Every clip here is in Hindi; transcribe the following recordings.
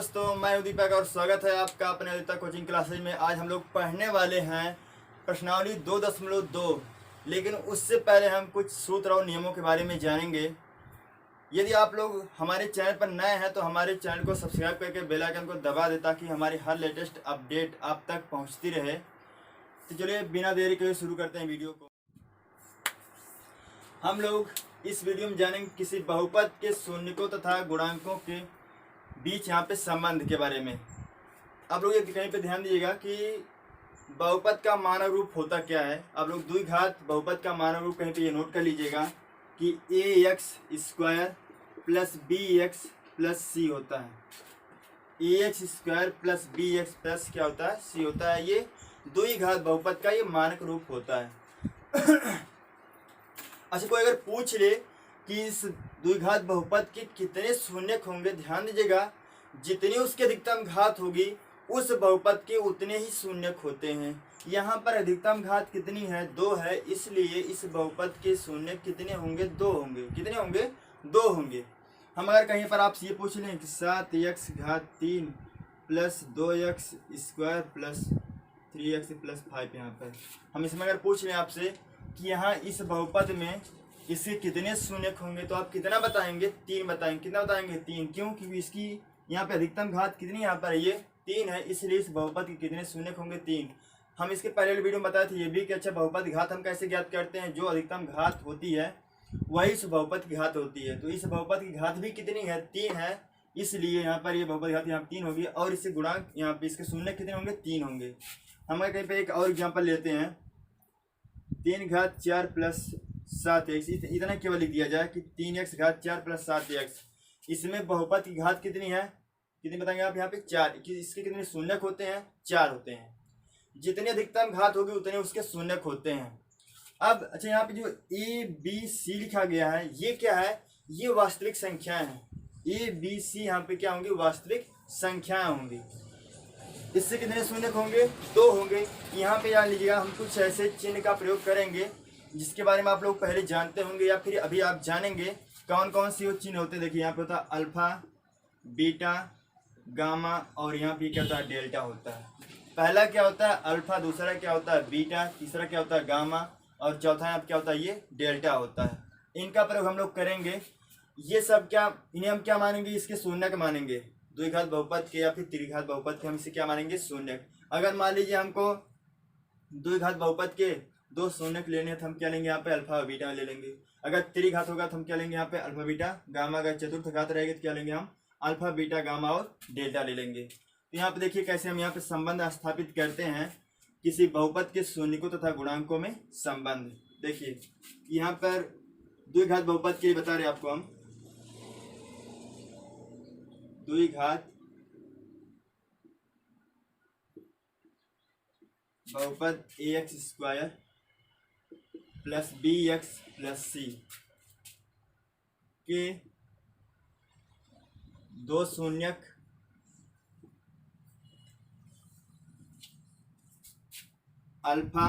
दोस्तों, मैं दीपक और स्वागत है आपका अपने अदिता कोचिंग क्लासेज में। आज हम लोग पढ़ने वाले हैं प्रश्नावली 2.2। लेकिन उससे पहले हम कुछ सूत्र और नियमों के बारे में जानेंगे। यदि आप लोग हमारे चैनल पर नए हैं तो हमारे चैनल को सब्सक्राइब करके बेल आइकन को दबा दें ताकि हमारी हर लेटेस्ट अपडेट आप तक पहुँचती रहे। तो चलिए बिना देरी के शुरू करते हैं वीडियो को। हम लोग इस वीडियो में जानेंगे किसी बहुपद के शून्यकों तथा गुणांकों के बीच यहाँ पे संबंध के बारे में। आप लोग ये कहीं पे ध्यान दीजिएगा कि बहुपद का मानक रूप होता क्या है। आप लोग द्विघात बहुपद का मानक रूप कहीं पे ये नोट कर लीजिएगा कि ax² plus bx plus c होता है। ax² प्लस bx प्लस क्या होता है, c होता है। ये द्विघात बहुपद का ये मानक रूप होता है। अच्छा, कोई अगर पूछ ले कि इस द्विघात बहुपद के कितने शून्यक होंगे, ध्यान दीजिएगा जितनी उसकी अधिकतम घात होगी उस बहुपद के उतने ही शून्यक होते हैं। यहाँ पर अधिकतम घात कितनी है, 2 है, इसलिए इस बहुपद के शून्यक कितने होंगे, 2 होंगे। कितने होंगे, 2 होंगे। हम अगर कहीं पर आपसे ये पूछ लें कि 7x3 plus 2x² plus 3x plus 5, यहाँ पर हम इसमें अगर पूछ लें आपसे कि यहाँ इस बहुपद में इसके कितने शून्यक होंगे तो आप कितना बताएंगे, 3 बताएंगे। कितना बताएंगे, 3। क्यों? क्योंकि इसकी यहाँ पे अधिकतम घात कितनी यहाँ पर ये 3 है, इसलिए इस बहुपद के कितने शून्यक होंगे, 3। हम इसके पहले वीडियो में बताए थे ये भी कि अच्छा बहुपद घात हम कैसे ज्ञात करते हैं, जो अधिकतम घात होती है वही इस बहुपद की घात होती है। तो इस बहुपद की घात भी कितनी है, 3 है, इसलिए यहाँ पर ये बहुपद घात यहाँ 3 होगी और इससे गुणांक यहाँ पे इसके शून्यक कितने होंगे, 3 होंगे। हम कहीं पे एक और एग्जाम्पल लेते हैं, 3 घात 4 प्लस 7x, इतना केवल लिख दिया जाए कि 3x घात 4 प्लस 7x। इसमें बहुपद की घात कितनी है, कितनी बताएंगे आप यहाँ पे, 4। इसके कितने शून्यक होते हैं, 4 होते हैं। जितनी अधिकतम घात होगी उतने उसके शून्यक होते हैं। अब अच्छा, यहाँ पे जो a b c लिखा गया है ये क्या है, ये वास्तविक संख्याएं हैं। a b c यहाँ पे क्या होंगी, वास्तविक संख्याएं होंगी। इससे कितने शून्यक होंगे, 2 होंगे। यहाँ पे जान लीजिएगा हम कुछ ऐसे चिन्ह का प्रयोग करेंगे जिसके बारे में आप लोग पहले जानते होंगे या फिर अभी आप जानेंगे। कौन कौन सी वो चिन्ह होते हैं, देखिए यहाँ पे होता है अल्फा, बीटा, गामा और यहाँ पे क्या होता है, डेल्टा होता है। पहला क्या होता है, अल्फा, दूसरा क्या होता है, बीटा, तीसरा क्या होता है, गामा और चौथा यहाँ क्या होता है, ये डेल्टा होता है। इनका प्रयोग हम लोग करेंगे। ये सब क्या, इन्हें हम क्या मानेंगे, इसके शून्यक मानेंगे। द्विघात बहुपद के या फिर त्रिघात बहुपद के हम इसे क्या मानेंगे, शून्यक। अगर मान लीजिए हमको द्विघात बहुपद के 2 शून्यक लेने हैं तो हम क्या लेंगे, यहाँ पे अल्फा और बीटा ले लेंगे। अगर त्रिघात होगा तो हम क्या लेंगे, यहाँ पे अल्फा बीटा गामा। अगर चतुर्थ घात रहेगी तो क्या लेंगे, हम अल्फा बीटा गामा और डेल्टा ले लेंगे। तो यहाँ पे देखिए कैसे हम यहाँ पे संबंध स्थापित करते हैं किसी बहुपद के शून्यकों तथा गुणांकों में संबंध। देखिए यहाँ पर द्विघात बहुपद के लिए बता रहे आपको हम, द्विघात बहुपद ax² plus bx plus c के 2 शून्यक अल्फा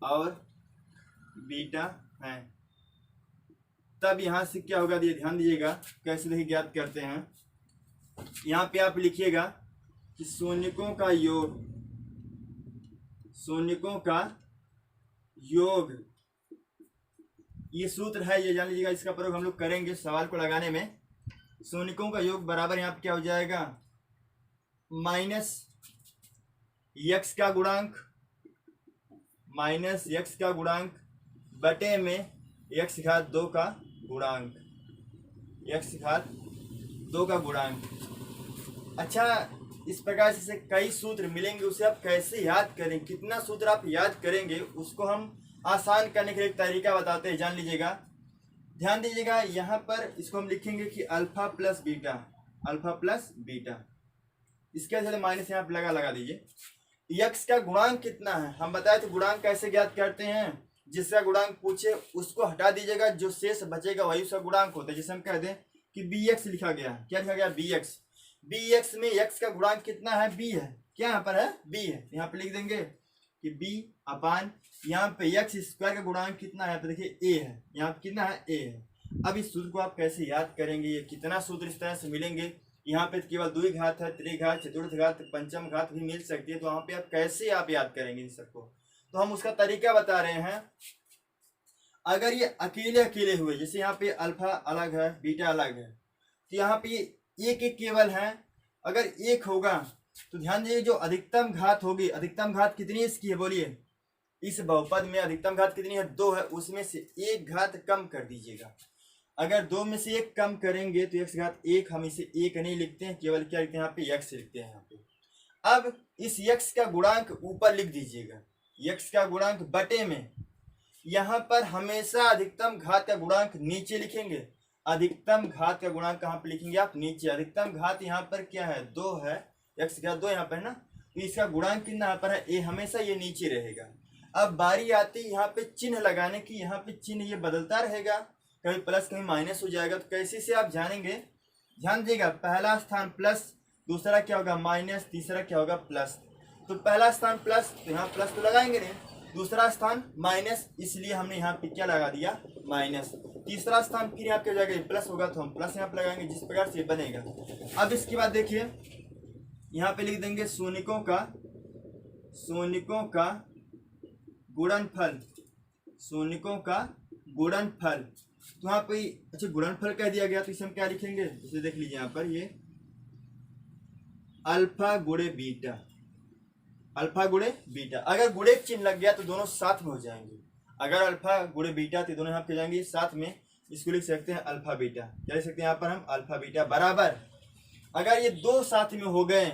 और बीटा हैं। तब यहाँ से क्या होगा, ध्यान दीजिएगा कैसे देखिए ज्ञात करते हैं। यहाँ पे आप लिखिएगा कि शून्यकों का योग, शून्यकों का योग, ये सूत्र है, ये जान लीजिएगा। इसका प्रयोग हम लोग करेंगे सवाल को लगाने में। शून्यकों का योग बराबर यहाँ पे क्या हो जाएगा, माइनस x का गुणांक, माइनस x का गुणांक बटे में x घात 2 का गुणांक, x घात 2 का गुणांक। अच्छा, इस प्रकार से कई सूत्र मिलेंगे, उसे आप कैसे याद करें, कितना सूत्र आप याद करेंगे उसको हम आसान करने के लिए एक तरीका बताते हैं, जान लीजिएगा। ध्यान दीजिएगा यहाँ पर इसको हम लिखेंगे कि alpha plus beta, alpha plus beta. इसके जैसे माइनस यहाँ पर लगा दीजिए। यक्स का गुणांक कितना है, हम बताए थे गुणांक कैसे ज्ञात करते हैं, जिसका गुणांक पूछे उसको हटा दीजिएगा, जो शेष बचेगा वही उसका गुणांक होता है। जैसे हम कह दें कि bx लिखा गया, क्या लिखा गया, bx। bx में x का गुणांक कितना है, b है। क्या यहाँ पर है, b है। यहाँ पे लिख देंगे कि b अपान यहाँ पे x² का गुणांक कितना है, यहाँ पे देखिए a है। यहाँ पे कितना है, a है। अब इस सूत्र को आप कैसे याद करेंगे, ये कितना सूत्र इस तरह से मिलेंगे, यहाँ पे केवल द्विघात है, त्रिघात, चतुर्थघात, पंचम घात भी मिल सकती है, तो वहाँ पे आप कैसे आप याद करेंगे इन सबको। तो हम उसका तरीका बता रहे हैं। अगर ये अकेले अकेले हुए, जैसे यहाँ पे अल्फा अलग है, बीटा अलग है, तो यहाँ पे एक एक केवल है। अगर एक होगा तो ध्यान दीजिए जो अधिकतम घात होगी, अधिकतम घात कितनी इसकी है बोलिए, इस बहुपद में अधिकतम घात कितनी है, 2 है, उसमें से एक घात कम कर दीजिएगा। अगर 2 में से एक कम करेंगे तो x घात 1, हम इसे 1 नहीं लिखते हैं, केवल क्या लिखते हैं यहाँ पे x लिखते हैं यहाँ पे। अब इस x का गुणांक ऊपर लिख दीजिएगा, x का गुणांक बटे में, यहाँ पर हमेशा अधिकतम घात का गुणांक नीचे लिखेंगे। अधिकतम घात का गुणांक कहाँ पे लिखेंगे आप, नीचे। अधिकतम घात यहाँ पर क्या है, 2 है, x घात 2 यहाँ पर है ना, तो इसका गुणांक कितना यहाँ पर है, a, हमेशा ये नीचे रहेगा। अब बारी आती है यहाँ पे चिन्ह लगाने की, यहाँ पे चिन्ह ये बदलता रहेगा, कभी प्लस कभी माइनस हो जाएगा। तो कैसे से आप जानेंगे, ध्यान दीजिएगा, पहला स्थान प्लस, दूसरा क्या होगा माइनस, तीसरा क्या होगा प्लस। तो पहला स्थान प्लस, तो यहाँ प्लस तो लगाएंगे नहीं, दूसरा स्थान माइनस, इसलिए हमने यहाँ पे क्या लगा दिया, माइनस। तीसरा स्थान फिर यहाँ क्या हो जाएगा, प्लस होगा तो हम प्लस यहाँ पे लगाएंगे, जिस प्रकार से बनेगा। अब इसके बाद देखिए यहाँ पे लिख देंगे शून्यकों का गुणनफल, शून्यकों का गुणनफल। तो यहाँ पे अच्छा गुणनफल कह दिया गया, तो इसे हम क्या लिखेंगे, जैसे देख लीजिए यहाँ पर ये अल्फा गुणे बीटा, अल्फा गुणे बीटा। अगर गुणे चिन्ह लग गया तो दोनों साथ में हो जाएंगे। अगर अल्फा गुणे बीटा तो दोनों यहाँ पे जाएंगे साथ में, इसको लिख सकते हैं अल्फा बीटा। क्या लिख सकते हैं यहाँ पर हम, अल्फा बीटा बराबर, अगर ये दो साथ में हो गए,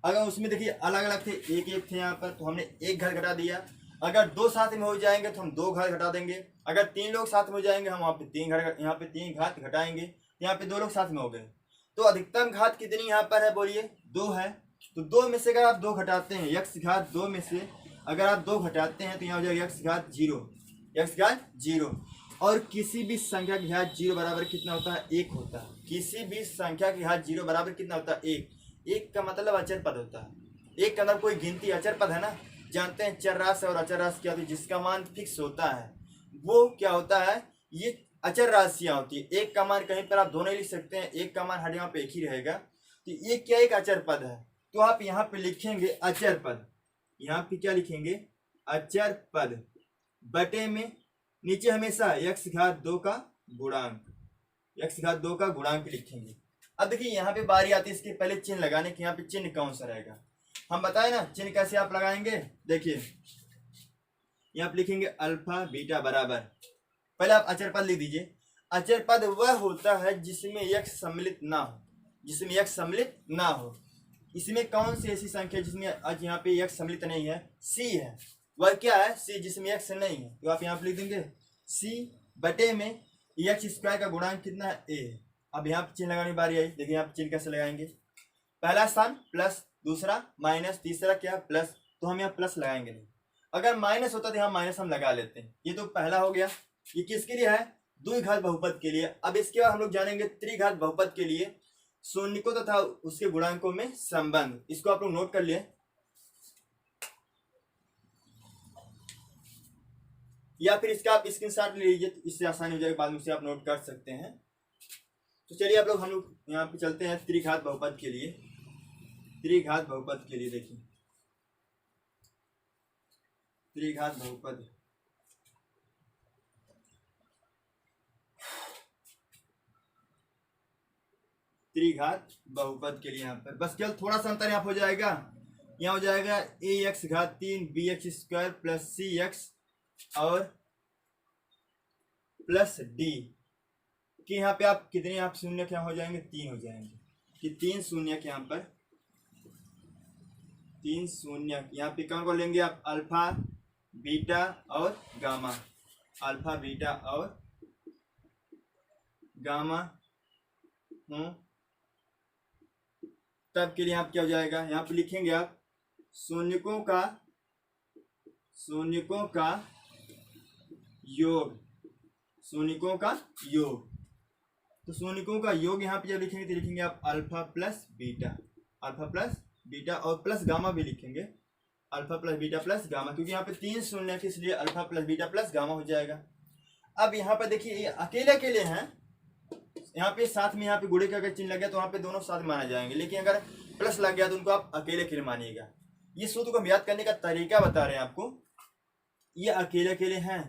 अगर उसमें देखिए अलग अलग थे, एक एक थे यहाँ पर, तो हमने एक घात घटा दिया। अगर दो साथ में हो जाएंगे तो हम 2 घात घटा देंगे। अगर 3 लोग साथ में हो जाएंगे हम वहाँ पे 3 घात, यहाँ पे 3 घात घटाएंगे, यहाँ पे 2 लोग साथ में हो गए। तो अधिकतम घात कितनी यहाँ पर है बोलिए, 2 है। तो 2 में से अगर आप 2 घटाते हैं, x घात 2 में से अगर आप 2 घटाते हैं तो यहाँ हो जाएगा x घात 0, x घात 0। और किसी भी संख्या की घात 0 बराबर कितना होता है, 1 होता है। किसी भी संख्या की घात 0 बराबर कितना होता है, 1। 1 का मतलब अचर पद होता है। 1 के अंदर कोई गिनती अचर पद है ना, जानते हैं चर राशि और अचर राशि क्या होती है, जिसका मान फिक्स होता है वो क्या होता है, ये अचर राशियां होती है। 1 का मान कहीं पर आप दोनों लिख सकते हैं, 1 का मान हर यहाँ पे एक ही रहेगा। तो ये क्या एक अचर पद है, तो आप यहाँ पे लिखेंगे अचर पद, यहाँ पे क्या लिखेंगे, अचर पद बटे में नीचे हमेशा x घात 2 का गुणांक, x घात 2 का गुणांक लिखेंगे। अब देखिए यहाँ पे बारी आती है इसके पहले चिन्ह लगाने की। यहाँ पे चिन्ह कौन सा रहेगा, हम बताए ना चिन्ह कैसे आप लगाएंगे। देखिए यहाँ पे लिखेंगे अल्फा बीटा बराबर, पहले आप अचर पद लिख दीजिए। अचर पद वह होता है जिसमें x सम्मिलित ना हो, जिसमें x सम्मिलित ना हो। इसमें कौन सी ऐसी संख्या जिसमें आज यहाँ पे x सम्मिलित नहीं है, c है। वह क्या है, c, जिसमें x नहीं है। तो आप यहाँ पे लिख देंगे c बटे में x स्क्वायर का गुणांक कितना है, a। अब यहाँ पे चिन्ह लगाने की बारी आई। देखिए यहाँ पे चिन्ह कैसे लगाएंगे, पहला स्थान प्लस, दूसरा माइनस, तीसरा क्या प्लस, तो हम यहाँ प्लस लगाएंगे नहीं। अगर माइनस होता तो यहाँ माइनस हम लगा लेते हैं। ये तो पहला हो गया, ये किसके लिए है, द्विघात बहुपद के लिए। अब इसके बाद हम लोग जानेंगे त्रिघात बहुपद के लिए शून्यकों तथा उसके गुणांकों में संबंध। इसको आप लोग नोट कर लिए, या फिर इसका आप स्क्रीनशॉट ले लीजिए, इससे आसानी हो जाएगी, बाद में से आप नोट कर सकते हैं। तो चलिए आप लोग हम लोग यहाँ पे चलते हैं त्रिघात बहुपद के लिए। त्रिघात बहुपद के लिए देखिए, त्रिघात बहुपद, त्रिघात बहुपद के लिए यहाँ पर बस केवल थोड़ा सा अंतर यहाँ हो जाएगा। यहाँ हो जाएगा ax घात 3 bx स्क्वायर प्लस cx और प्लस d कि यहाँ पे आप कितने आप शून्य क्या हो जाएंगे, 3 हो जाएंगे। कि 3 शून्य के यहाँ पर 3 शून्य यहाँ पे कौन को लेंगे आप, अल्फा बीटा और गामा, अल्फा बीटा और गामा तब के लिए आप क्या हो जाएगा, यहाँ पे लिखेंगे आप शून्यकों का योग, शून्यकों का योग। तो शून्यकों का योग यहाँ पे जब लिखेंगे तो लिखेंगे आप alpha plus beta, alpha plus beta और प्लस गामा भी लिखेंगे, alpha plus beta plus gamma, क्योंकि यहाँ पे 3 शून्य है इसलिए alpha plus beta plus gamma हो जाएगा। अब यहाँ पर देखिए ये अकेले अकेले हैं, यहाँ पे साथ में यहाँ पे गुणे का अगर चिन्ह लग गया तो वहाँ पे दोनों साथ माना जाएंगे, लेकिन अगर प्लस लग गया तो उनको आप अकेले अकेले मानिएगा। ये सूत्र को हम याद करने का तरीका बता रहे हैं आपको। ये अकेले अकेले हैं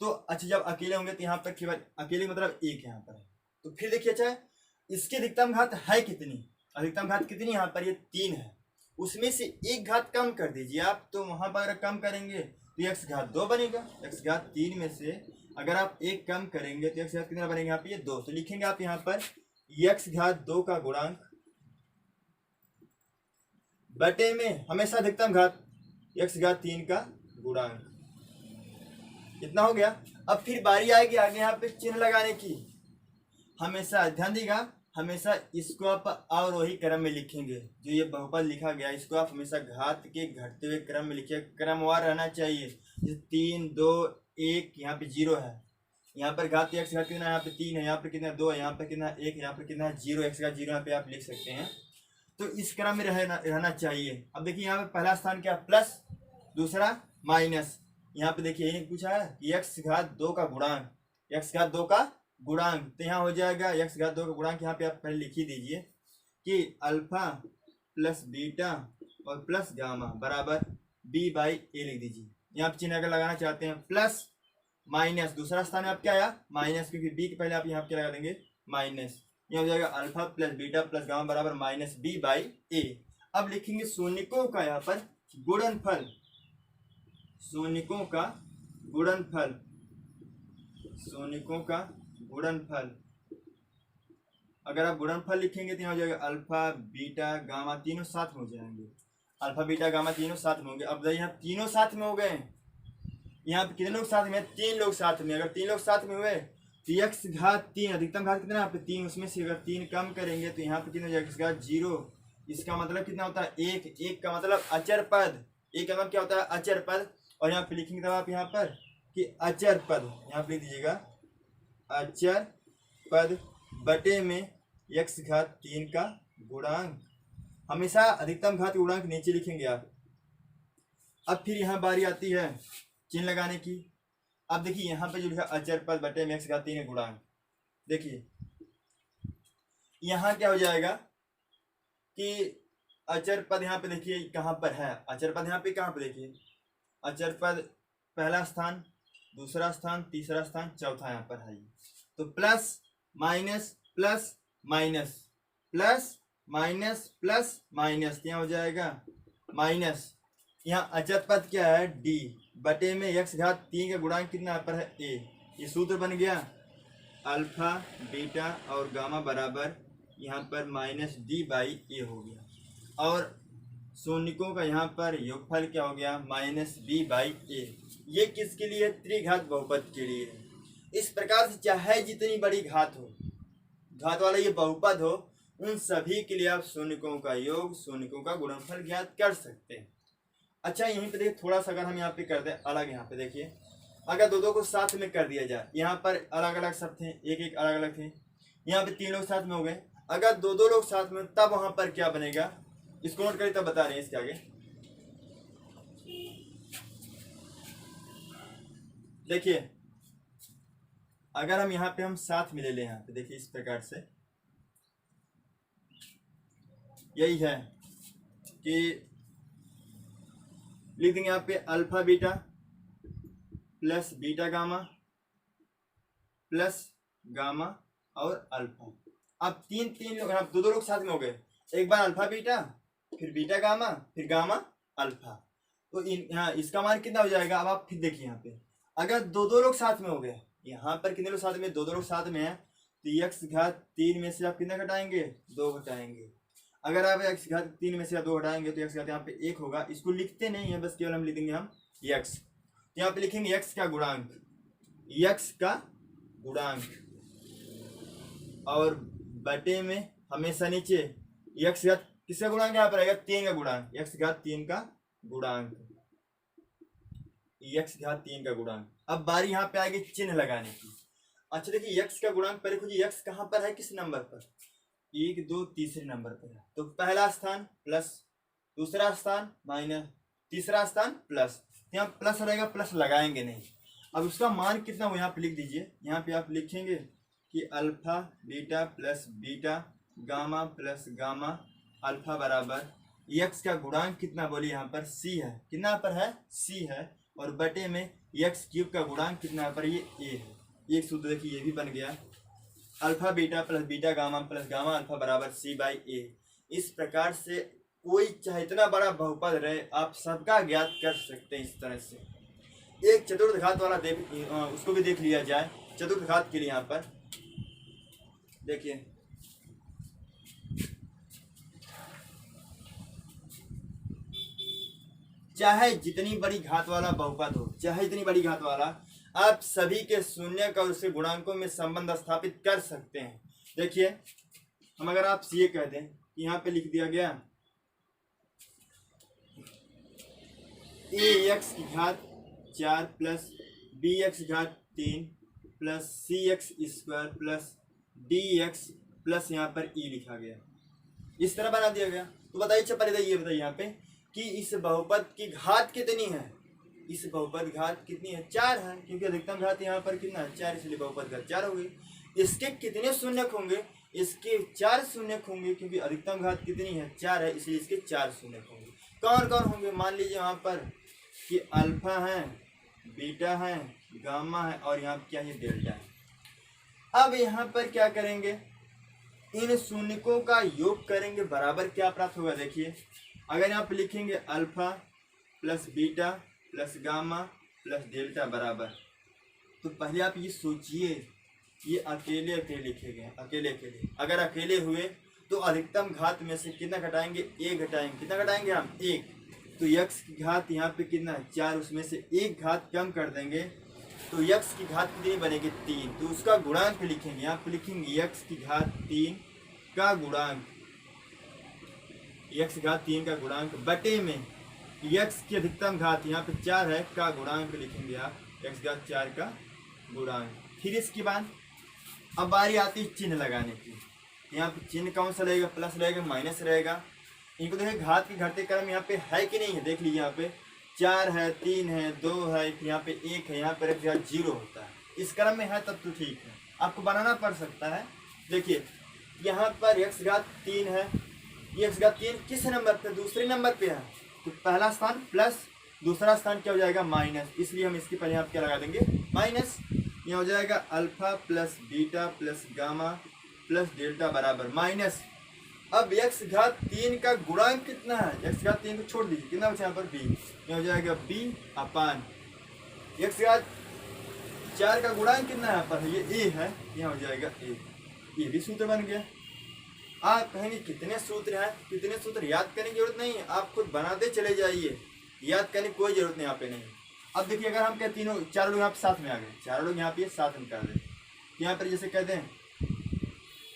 तो अच्छा, जब अकेले होंगे तो यहाँ पर केवल अकेले मतलब एक यहाँ पर है, तो फिर देखिए अच्छा इसकी अधिकतम घात है कितनी, अधिकतम घात कितनी यहाँ पर, ये 3 है, उसमें से एक घात कम कर दीजिए आप, तो वहां पर अगर कम करेंगे तो x घात 2 बनेगा। x घात 3 में से अगर आप एक कम करेंगे तो x घात कितना बनेगा यहाँ पे, ये 2। तो लिखेंगे आप यहाँ पर x घात 2 का गुणांक बटे में हमेशा अधिकतम घात x घात 3 का गुणांक, कितना हो गया। अब फिर बारी आएगी आगे यहाँ पे चिन्ह लगाने की। हमेशा ध्यान दीजिएगा, हमेशा इसको आप अवरोही क्रम में लिखेंगे, जो ये बहुपद लिखा गया इसको आप हमेशा घात के घटते हुए क्रम में लिखिए, क्रमवार रहना चाहिए। जैसे 3 2 1 यहाँ पे 0 है, यहाँ पर घात x घात कितना, यहाँ पे 3 है, यहाँ पे कितना 2 है, यहाँ पे कितना 1, यहाँ पे कितना 0, x घात 0 यहाँ पे आप लिख सकते हैं। तो इस क्रम में रहना चाहिए। अब देखिए यहाँ पे पहला स्थान क्या, प्लस, दूसरा माइनस। यहाँ पे देखिए यही पूछा है कि x घात 2 का गुणांक, x घात 2 का गुणांक, तो यहाँ हो जाएगा x घात 2 का गुणांक यहाँ पे आप पहले लिख ही दीजिए कि अल्फा प्लस बीटा और प्लस गामा बराबर b बाई ए लिख दीजिए। यहाँ पे चिन्ह अगर लगाना चाहते हैं प्लस माइनस, दूसरा स्थान में आप क्या आया माइनस, क्योंकि b के पहले आप यहाँ क्या लगा देंगे माइनस, यहाँ हो जाएगा alpha plus beta plus gamma बराबर माइनस b बाई ए। अब लिखेंगे शून्यकों का यहाँ पर गुणनफल, शून्यकों का गुणनफल, शून्यकों का गुणनफल। अगर आप गुणनफल लिखेंगे तो यहाँ हो जाएगा अल्फा बीटा गामा तीनों साथ में हो जाएंगे, अल्फा बीटा गामा तीनों साथ में होंगे। अब यहाँ तीनों साथ में हो गए, यहाँ पे कितने लोग साथ में, 3 लोग साथ में। अगर 3 लोग साथ में हुए तो x घात 3, अधिकतम घात कितना है यहाँ पे 3, उसमें से अगर 3 कम करेंगे तो यहाँ पे कितना हो जाएगा x घात 0। इसका मतलब कितना होता है 1, 1 का मतलब अचर पद, 1 का मतलब क्या होता है अचर पद। और यहाँ पे लिखेंगे तब आप यहाँ पर कि अचर पद, यहाँ पे लिख दीजिएगा अचर पद बटे में x घात 3 का गुणांक। हमेशा अधिकतम घात गुणांक नीचे लिखेंगे आप। अब फिर यहाँ बारी आती है चिन्ह लगाने की। अब देखिए यहाँ पे जो लिखा अचर पद बटे में x घात 3 का गुणांक, देखिए यहाँ क्या हो जाएगा कि अचर पद यहाँ पे देखिए कहाँ पर है, अचर पद यहाँ पे कहाँ पे देखिए, अचर पद पहला स्थान, दूसरा स्थान, तीसरा स्थान, चौथा यहाँ पर है। तो plus minus plus minus plus minus plus minus, यहाँ हो जाएगा माइनस। यहाँ अचर पद क्या है d बटे में x घात 3 का गुणांक कितना यहाँ पर है a। ये सूत्र बन गया अल्फा बीटा और गामा बराबर यहाँ पर माइनस d बाई ए हो गया। और शून्यकों का यहाँ पर योगफल क्या हो गया माइनस b बाई ए। ये किसके लिए, त्रिघात बहुपद के लिए। इस प्रकार से चाहे जितनी बड़ी घात हो, घात वाला ये बहुपद हो, उन सभी के लिए आप शून्यकों का योग, शून्यकों का गुणनफल ज्ञात कर सकते हैं। अच्छा यहीं पे देखिए थोड़ा सा अगर हम यहाँ पे कर दें अलग, यहाँ पे देखिए अगर दो को साथ में कर दिया जाए, यहाँ पर अलग अलग सब थे, एक एक अलग अलग थे, यहाँ पे 3 लोग साथ में हो गए। अगर दो लोग साथ में तब वहां पर क्या बनेगा, इसको नोट करिए तब बता रहे हैं इसके आगे। देखिए अगर हम यहाँ पे हम साथ में ले लें, यहाँ पे देखिए इस प्रकार से यही है कि लिख देंगे यहाँ पे alpha beta plus beta gamma plus gamma और अल्फा। अब 3 लोग, दो लोग साथ में हो गए, एक बार अल्फा बीटा फिर बीटा गामा फिर गामा अल्फा। तो यहाँ इसका मान कितना हो जाएगा। अब आप फिर देखिए यहाँ पे अगर दो लोग साथ में हो गए, यहाँ पर कितने लोग साथ में, 2 लोग साथ में है, तो x घात 3 में से आप कितना घटाएंगे, 2 घटाएंगे। अगर आप x घात 3 में से 2 हटाएंगे तो x घात यहाँ पे 1 होगा। इसको लिखते नहीं है, बस केवल हम लिख देंगे हम x। यहाँ पे लिखेंगे x का गुणांक, x का गुणांक और बटे में हमेशा नीचे x घात किसका गुणांक यहाँ पर आएगा, 3 का गुणांक, x घात 3 का गुणांक, x घात 3 का गुणांक। अब बारी यहाँ पे आएगी चिन्ह लगाने की। अच्छा देखिए x का गुणांक पहले खोजिए, x कहाँ पर है, किस नंबर पर, 1 2 तीसरे नंबर पर है। तो पहला स्थान प्लस, दूसरा स्थान माइनस, तीसरा स्थान प्लस। यहाँ प्लस रहेगा, प्लस लगाएंगे नहीं। अब उसका मान कितना हो यहाँ पे लिख दीजिए। यहाँ पे आप लिखेंगे कि alpha beta plus beta gamma plus gamma alpha बराबर यक्स का गुणांक कितना बोलिए यहाँ पर सी है। कितना पर है सी है, और बटे में यक्स क्यूब का गुणांक कितना पर ये ए है। एक सूत्र देखिए ये भी बन गया, alpha beta plus beta gamma plus gamma alpha बराबर सी बाई ए। इस प्रकार से कोई चाहे इतना बड़ा बहुपद रहे आप सबका ज्ञात कर सकते हैं इस तरह से। एक चतुर्थ घात वाला उसको भी देख लिया जाए। चतुर्थ घात के लिए यहाँ पर देखिए, चाहे जितनी बड़ी घात वाला बहुपद हो, चाहे जितनी बड़ी घात वाला, आप सभी के शून्य और उसके गुणांकों में संबंध स्थापित कर सकते हैं। देखिए हम अगर आप ये कह दें कि यहाँ पे लिख दिया गया ए एक्स की घात 4 प्लस बी एक्स घात 3 plus c x square plus d x plus यहाँ पर ई लिखा गया, इस तरह बना दिया गया। तो बताइए पहले ये बताइए यहाँ पे कि इस बहुपद की घात कितनी है। इस बहुपद घात कितनी है 4 है, क्योंकि अधिकतम घात यहाँ पर कितना है 4, इसलिए बहुपद घात 4 हो गई। इसके कितने शून्यक होंगे, इसके 4 शून्यक होंगे, क्योंकि अधिकतम घात कितनी है 4 है, इसलिए इसके 4 शून्यक होंगे। कौन कौन होंगे, मान लीजिए वहाँ पर कि अल्फा है, बीटा है, गामा है और यहाँ क्या है डेल्टा है। अब यहाँ पर क्या करेंगे, इन शून्यकों का योग करेंगे, बराबर क्या प्राप्त होगा। देखिए अगर यहाँ पे लिखेंगे alpha plus beta plus gamma plus delta बराबर, तो पहले आप ये सोचिए ये अकेले अकेले लिखे गए, अकेले अकेले। अगर अकेले हुए तो अधिकतम घात में से कितना घटाएंगे, एक घटाएंगे। कितना घटाएंगे हम, एक। तो यक्स की घात यहाँ पे कितना है 4, उसमें से एक घात कम कर देंगे तो यक्स की घात कितनी बनेगी 3। तो उसका गुणांक लिखेंगे, यहाँ पे लिखेंगे यक्स की घात 3 का गुणांक, यक्स घात 3 का गुणांक बटे में यक्स की अधिकतम घात यहाँ पे 4 है का गुणांक लिखेंगे आप, यक्स घात 4 का गुणांक। फिर इसके बाद अब बारी आती है चिन्ह लगाने की। यहाँ पे चिन्ह कौन सा रहेगा, प्लस रहेगा माइनस रहेगा। इनको देखिए घात के घटते क्रम यहाँ पे है कि नहीं है, देख लीजिए यहाँ पे 4 है, 3 है, 2 है, यहाँ पे 1 है, यहाँ पर 0 होता है। इस क्रम में है तब तो ठीक है, आपको बनाना पड़ सकता है। देखिए यहाँ पर यक्स घात 3 है, यक्स घात 3 किस नंबर पे, दूसरे नंबर पे है, तो पहला स्थान प्लस, दूसरा स्थान क्या हो जाएगा माइनस, इसलिए हम इसके पहले आप क्या लगा देंगे माइनस। यहाँ हो जाएगा alpha plus beta plus gamma plus delta बराबर माइनस। अब यक्स घात 3 का गुणांक कितना है, यक्स घात 3 को छोड़ दीजिए, कितना बचा यहाँ पर b, यहाँ हो जाएगा b अपान यक्स घात 4 का गुणांक कितना है यहाँ पर, ये a है, यहाँ हो जाएगा a। ये भी सूत्र बन गया। आप कहेंगे कितने सूत्र हैं, कितने सूत्र याद करने की जरूरत नहीं है, आप खुद बनाते चले जाइए, याद करने की कोई जरूरत नहीं यहाँ पे नहीं। अब देखिए अगर हम क्या तीनों 4 लोग यहाँ पे साथ में आ गए, 4 लोग यहाँ पे साथ में कर दें, यहाँ पर जैसे कहते हैं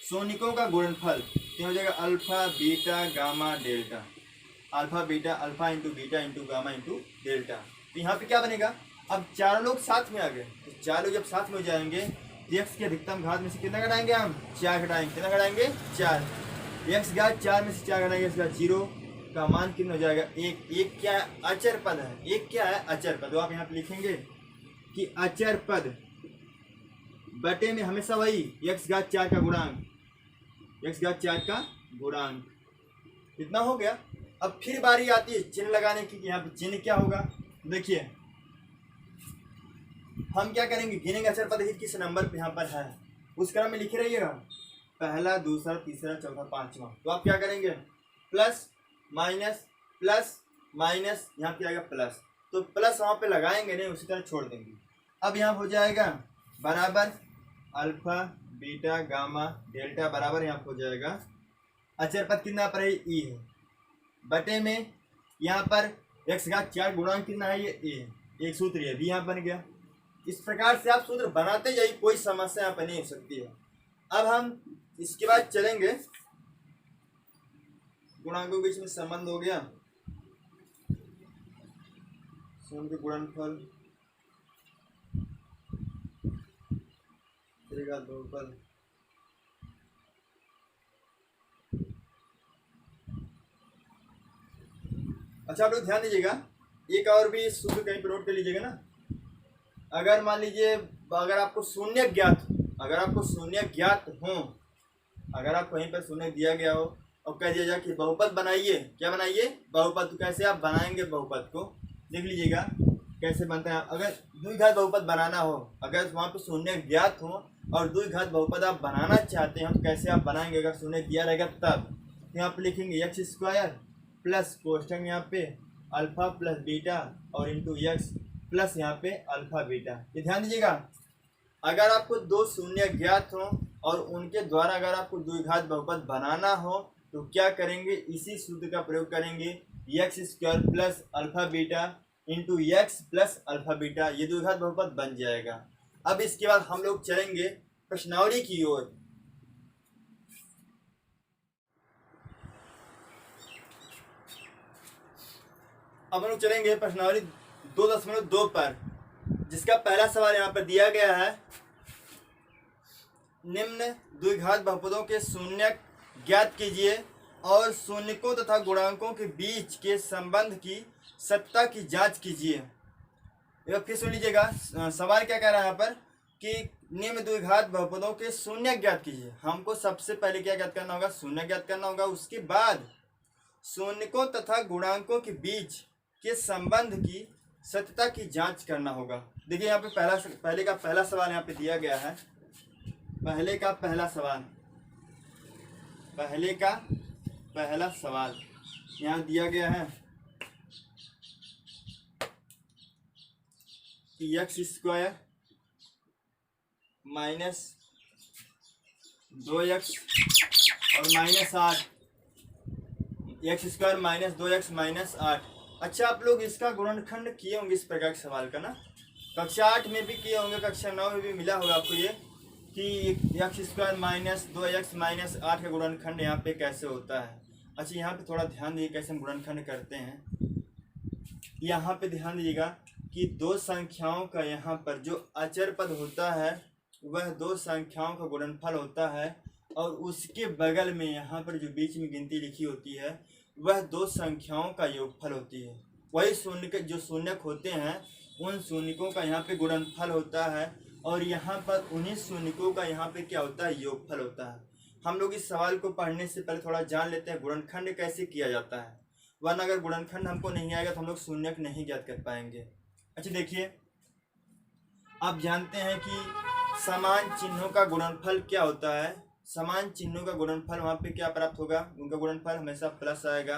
शून्यकों का गुणनफल, तो हो जाएगा alpha beta gamma delta, alpha beta, alpha into beta into gamma into delta. तो यहाँ पे क्या बनेगा, अब 4 लोग साथ में आ गए, तो 4 लोग जब साथ में हो जाएंगे यक्स की अधिकतम घात में से कितना घटाएंगे हम, 4 घटाएंगे। कितना घटाएंगे 4, यक्स घात 4 में से 4 घटाएंगे, यक्स घात 0 का मान कितना हो जाएगा 1। एक क्या है, अचर पद है, एक क्या है अचर पद। तो आप यहाँ पे लिखेंगे कि अचर पद बटे में हमेशा वही यक्स घात 4 का गुणांक, यक्स घात 4 का गुणांक। इतना हो गया। अब फिर बारी आती है चिन्ह लगाने की, यहाँ पे चिन्ह क्या होगा। देखिए हम क्या करेंगे, गिनेंगे अचर पद किस नंबर पे यहाँ पर है, उस क्रम में लिखे रहिएगा, पहला दूसरा तीसरा चौथा पांचवा। तो आप क्या करेंगे, प्लस माइनस प्लस माइनस, यहाँ पे आएगा प्लस, तो प्लस वहाँ पे लगाएंगे नहीं, उसी तरह छोड़ देंगे। अब यहाँ हो जाएगा बराबर अल्फा बीटा गामा डेल्टा बराबर, यहाँ हो जाएगा अचर पद कितना पर है ई है, बटे में यहाँ पर एक्स घात 4 गुणांक कितना है ये ए है, एक सूत्र ये भी यहाँ बन गया। इस प्रकार से आप सूत्र बनाते जाइए, कोई समस्या यहाँ पर नहीं हो सकती है। अब हम इसके बाद चलेंगे, गुणांकों के बीच में संबंध हो गया, शून्य के गुणनफल, बहुपद, अच्छा आप लोग ध्यान दीजिएगा, एक और भी सूत्र कहीं पर नोट कर लीजिएगा ना। अगर मान लीजिए अगर आपको शून्य ज्ञात हो, अगर आपको शून्य ज्ञात हो, अगर आप कहीं पर शून्य दिया गया हो और कह दिया जाए कि बहुपद बनाइए, क्या बनाइए? बहुपद। तो कैसे आप बनाएंगे बहुपद को, देख लीजिएगा कैसे बनता है। अगर द्विघात बहुपद बनाना हो, अगर वहाँ पे शून्य ज्ञात हो और द्विघात बहुपद आप बनाना चाहते हैं तो कैसे आप बनाएंगे? अगर शून्य दिया रहेगा तब यहाँ पे लिखेंगे एक्स स्क्वायर प्लस कोष्टक यहाँ पे अल्फा प्लस बीटा और इंटू एक्स प्लस यहाँ पे अल्फा बीटा। ये ध्यान दीजिएगा, अगर आपको दो शून्य ज्ञात हो और उनके द्वारा अगर आपको द्विघात बहुपद बनाना हो तो क्या करेंगे? इसी सूत्र का प्रयोग करेंगे, x square plus alpha beta into x plus alpha beta. ये द्विघात बहुपद बन जाएगा। अब इसके बाद हम लोग चलेंगे प्रश्नावली की ओर। अब हम लोग चलेंगे प्रश्नावली 2.2 पर, जिसका पहला सवाल यहाँ पर दिया गया है, निम्न द्विघात बहुपदों के शून्य ज्ञात कीजिए और शून्यकों तथा गुणांकों के बीच के संबंध की सत्ता की जांच कीजिए। फिर सुन लीजिएगा सवाल क्या कह रहा है यहाँ पर कि निम्न द्विघात बहुपदों के शून्य ज्ञात कीजिए। हमको सबसे पहले क्या ज्ञात करना होगा? शून्य ज्ञात करना होगा। उसके बाद शून्यकों तथा गुणांकों के बीच के संबंध की सत्यता की जांच करना होगा। देखिए यहाँ पे पहले का पहला सवाल यहाँ पे दिया गया है। पहले का पहला सवाल यहाँ दिया गया है कि एक्स स्क्वायर माइनस 2x और minus 8, x square minus 2x minus 8। अच्छा, आप लोग इसका गुणनखंड किए होंगे इस प्रकार के सवाल का ना, कक्षा 8 में भी किए होंगे, कक्षा 9 में भी मिला होगा आपको ये कि x square minus 2x minus 8 का गुणनखंड यहाँ पे कैसे होता है। अच्छा, यहाँ पे थोड़ा ध्यान दीजिए कैसे हम गुणनखंड करते हैं। यहाँ पे ध्यान दीजिएगा कि दो संख्याओं का यहाँ पर जो अचर पद होता है वह दो संख्याओं का गुणनफल होता है और उसके बगल में यहाँ पर जो बीच में गिनती लिखी होती है वह दो संख्याओं का योगफल होती है। वही शून्य जो शून्यक होते हैं उन शून्यकों का यहाँ पे गुणनफल होता है और यहाँ पर उन्हीं शून्यकों का यहाँ पे क्या होता है? योगफल होता है। हम लोग इस सवाल को पढ़ने से पहले थोड़ा जान लेते हैं गुणनखंड कैसे किया जाता है, वरना अगर गुणनखंड हमको नहीं आएगा तो हम लोग शून्यक नहीं ज्ञात कर पाएंगे। अच्छा देखिए, आप जानते हैं कि समान चिन्हों का गुणनफल क्या होता है? समान चिन्हों का गुणनफल वहाँ पे क्या प्राप्त होगा? उनका गुणनफल हमेशा प्लस आएगा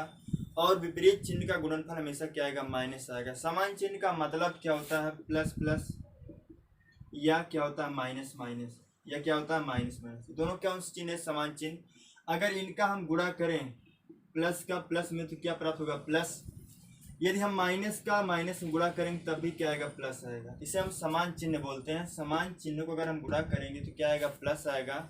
और विपरीत चिन्ह का गुणनफल हमेशा क्या आएगा? माइनस आएगा। समान चिन्ह का मतलब क्या होता है? प्लस प्लस, या क्या होता है? माइनस माइनस, या क्या होता है? Minus minus. दोनों कौन से चिन्ह है? समान चिन्ह। अगर इनका हम गुणा करें प्लस का प्लस में तो क्या प्राप्त होगा? प्लस। यदि हम माइनस का माइनस में गुणा करेंगे तब भी क्या आएगा? प्लस आएगा। इसे हम समान चिन्ह बोलते हैं। समान चिन्हों को अगर हम गुणा करेंगे तो क्या आएगा? प्लस आएगा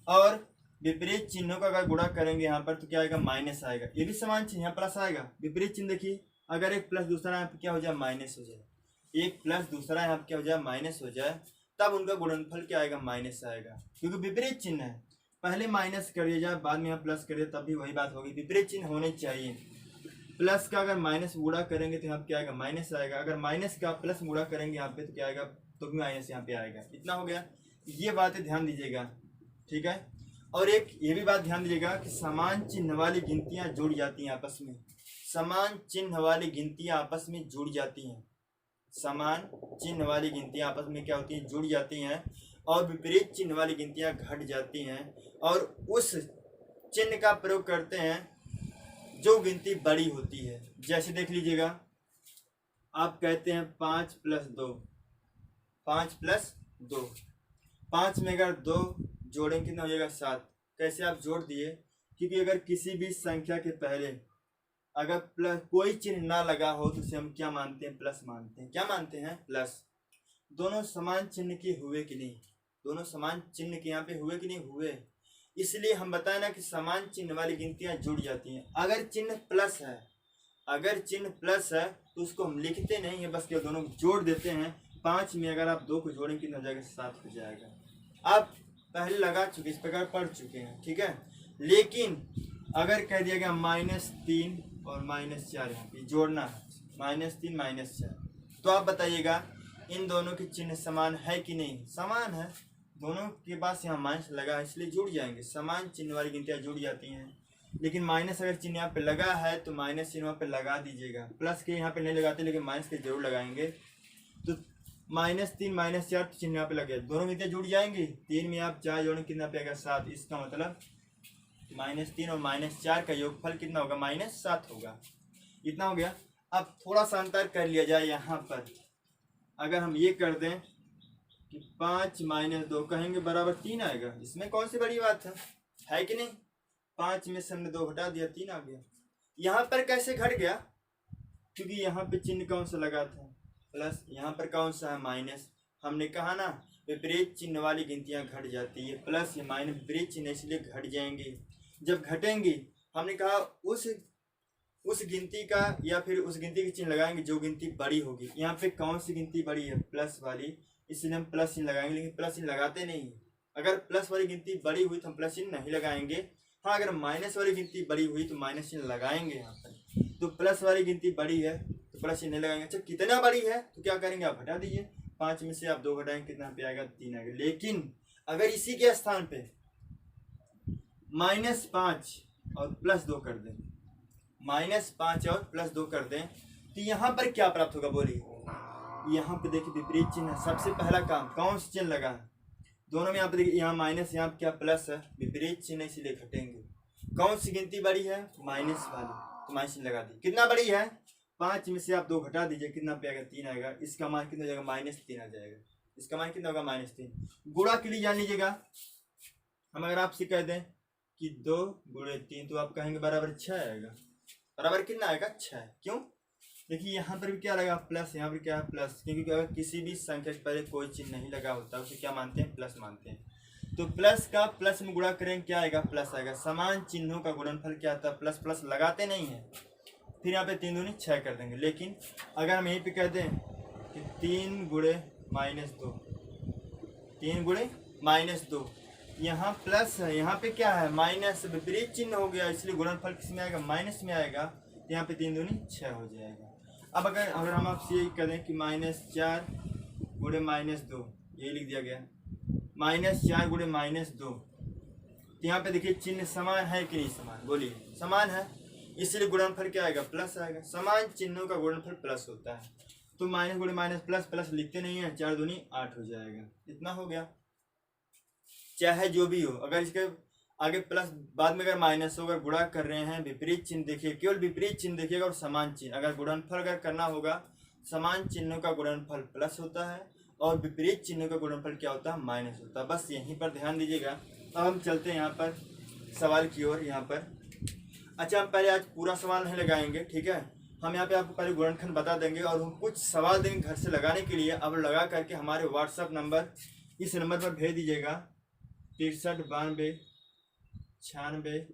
और विपरीत चिन्हों का अगर गुणा करेंगे यहाँ पर तो क्या आएगा? माइनस आएगा। ये भी समान चिन्ह, यहाँ प्लस आएगा। विपरीत चिन्ह देखिए, अगर एक प्लस दूसरा यहाँ पे क्या हो जाए? माइनस हो जाए। एक प्लस दूसरा यहाँ पे क्या हो जाए? माइनस हो जाए, तब उनका गुणनफल क्या आएगा? माइनस आएगा, क्योंकि विपरीत चिन्ह है। पहले माइनस कर दिया जाए बाद में यहाँ प्लस करिए तब भी वही बात होगी। विपरीत चिन्ह होने चाहिए। प्लस का अगर माइनस गुणा करेंगे तो यहाँ पे क्या आएगा? माइनस आएगा। अगर माइनस का प्लस गुणा करेंगे यहाँ पे तो क्या आएगा? तो भी माइनस यहाँ पे आएगा। इतना हो गया। ये बातें ध्यान दीजिएगा, ठीक है। और एक ये भी बात ध्यान दीजिएगा कि समान चिन्ह वाली गिनतियाँ जुड़ जाती हैं आपस में। समान चिन्ह वाली गिनतियाँ आपस में जुड़ जाती हैं। समान चिन्ह वाली गिनतियाँ आपस में क्या होती हैं? जुड़ जाती हैं और विपरीत चिन्ह वाली गिनतियाँ घट जाती हैं और उस चिन्ह का प्रयोग करते हैं जो गिनती बड़ी होती है। जैसे देख लीजिएगा, आप कहते हैं 5 + 2, 5 + 2, 5 में अगर 2 जोड़ें कितना हो जाएगा? 7। कैसे आप जोड़ दिए? क्योंकि अगर किसी भी संख्या के पहले अगर प्लस कोई चिन्ह ना लगा हो तो उसे हम क्या मानते हैं? प्लस मानते हैं। क्या मानते हैं? प्लस। दोनों समान चिन्ह के हुए कि नहीं? दोनों समान चिन्ह के यहाँ पे हुए कि नहीं? हुए। इसलिए हम बताए ना कि समान चिन्ह वाली गिनतियाँ जुड़ जाती हैं। अगर चिन्ह प्लस है, अगर चिन्ह प्लस है तो उसको हम लिखते नहीं है, बस ये दोनों जोड़ देते हैं। 5 में अगर आप 2 को जोड़ेंगे कितना हो जाएगा? 7 हो जाएगा। आप पहले लगा चुके, इस प्रकार पढ़ चुके हैं, ठीक है। लेकिन अगर कह दिया गया -3 और -4 यहाँ पे जोड़ना है, -3 -4, तो आप बताइएगा इन दोनों के चिन्ह समान है कि नहीं, समान है, दोनों के पास यहाँ माइनस लगा है इसलिए जुड़ जाएंगे, समान चिन्ह वाली गिनतियाँ जुड़ जाती हैं। लेकिन माइनस अगर चिन्ह यहाँ पे लगा है तो माइनस चिन्ह वहाँ पे लगा दीजिएगा, प्लस के यहाँ पे नहीं लगाते लेकिन माइनस के जरूर लगाएंगे। तो -3 -4 तो चिन्ह यहाँ पे लगे, दोनों गिनतियाँ जुड़ जाएंगी। 3 में आप 4 जोड़ें कितना पे आएगा 7, इसका मतलब -3 और -4 का योगफल कितना होगा -7 होगा। इतना हो गया। अब थोड़ा सा अंतर कर लिया जाए यहाँ पर, अगर हम ये कर दें कि 5 - 2 कहेंगे बराबर 3 आएगा, इसमें कौन सी बड़ी बात है कि नहीं। 5 में से हमने 2 घटा दिया 3 आ गया। यहाँ पर कैसे घट गया, क्योंकि यहाँ पे चिन्ह कौन सा लगा था प्लस, यहाँ पर कौन सा है माइनस। हमने कहा ना विपरीत चिन्ह वाली गिनतियाँ घट जाती है, प्लस या माइनस विपरीत चिन्ह इसलिए घट जाएंगे। जब घटेंगी हमने कहा उस गिनती का या फिर उस गिनती की चिन्ह लगाएंगे जो गिनती बड़ी होगी। यहाँ पे कौन सी गिनती बड़ी है, प्लस वाली, इसलिए हम प्लस चिन्ह लगाएंगे, लेकिन प्लस चिन्ह लगाते नहीं। अगर प्लस वाली गिनती बड़ी हुई तो हम प्लस चिन्ह नहीं लगाएंगे। हाँ, अगर माइनस वाली गिनती बड़ी हुई तो माइनस चिन्ह लगाएंगे यहाँ पर। तो प्लस वाली गिनती बड़ी है तो प्लस चिन्ह नहीं लगाएंगे। अच्छा, कितना बड़ी है तो क्या करेंगे, आप हटा दीजिए। 5 में से आप 2 घटाएंगे, कितना पे आएगा 3 आएगा। लेकिन अगर इसी के स्थान पे -5 और +2 कर दें, -5 और +2 कर दें तो यहाँ पर क्या प्राप्त होगा बोलिए। यहाँ पे देखिए विपरीत चिन्ह, सबसे पहला काम कौन सा चिन्ह लगा है, दोनों में यहाँ पे देखिए, यहाँ माइनस यहाँ क्या प्लस है, विपरीत चिन्ह इसीलिए घटेंगे। कौन सी गिनती बड़ी है, माइनस वाली, तो माइनस चिन्ह लगा दी। कितना बड़ी है, 5 में से आप 2 घटा दीजिए, कितना पे आएगा 3 आएगा। इसका मान कितना हो जाएगा -3 आ जाएगा। इसका मान कितना होगा -3। गुणा के लिए जान लीजिएगा, हम अगर आपसे कह दें कि 2 × 3 तो आप कहेंगे बराबर 6 आएगा। बराबर कितना आएगा 6। क्यों, देखिए यहाँ पर भी क्या लगा प्लस, यहाँ पर क्या है प्लस, क्योंकि अगर किसी भी संख्या के पहले कोई चिन्ह नहीं लगा होता उसे क्या मानते हैं, प्लस मानते हैं। तो प्लस का प्लस में गुणा करेंगे क्या आएगा, प्लस आएगा। समान चिन्हों का गुणनफल क्या आता है, प्लस प्लस लगाते नहीं है। फिर यहाँ पे 3 दूनी 6 कर देंगे। लेकिन अगर हम यहीं पे कह दें कि 3 × -2, 3 × -2, यहाँ प्लस है, यहाँ पे क्या है माइनस, विपरीत चिन्ह हो गया इसलिए गुणनफल किस में आएगा, माइनस में आएगा। तो यहाँ पे 3 दूनी 6 हो जाएगा। अब अगर हम आपसे यही करें कि -4 × -2, ये लिख दिया गया, -4 × -2, तो यहाँ पे देखिए चिन्ह समान है कि नहीं समान, बोलिए समान है, इसलिए गुणनफल क्या आएगा, प्लस आएगा। समान चिन्हों का गुणनफल प्लस होता है। तो माइनस × माइनस प्लस, प्लस लिखते नहीं है, 4 दूनी 8 हो जाएगा। इतना हो गया। चाहे जो भी हो, अगर इसके आगे प्लस बाद में अगर माइनस हो, अगर गुणा कर रहे हैं विपरीत चिन्ह देखिए, केवल विपरीत चिन्ह देखिएगा और समान चिन्ह। अगर गुणनफल अगर करना होगा, समान चिन्हों का गुणनफल प्लस होता है और विपरीत चिन्हों का गुणनफल क्या होता है, माइनस होता है। बस यहीं पर ध्यान दीजिएगा। अब हम चलते हैं यहाँ पर सवाल की ओर। यहाँ पर अच्छा, हम पहले आज पूरा सवाल नहीं लगाएंगे, ठीक है। हम यहाँ पे आपको पहले गुणनखंड बता देंगे और हम कुछ सवाल देंगे घर से लगाने के लिए। अब लगा करके हमारे व्हाट्सएप नंबर, इस नंबर पर भेज दीजिएगा 63 92 96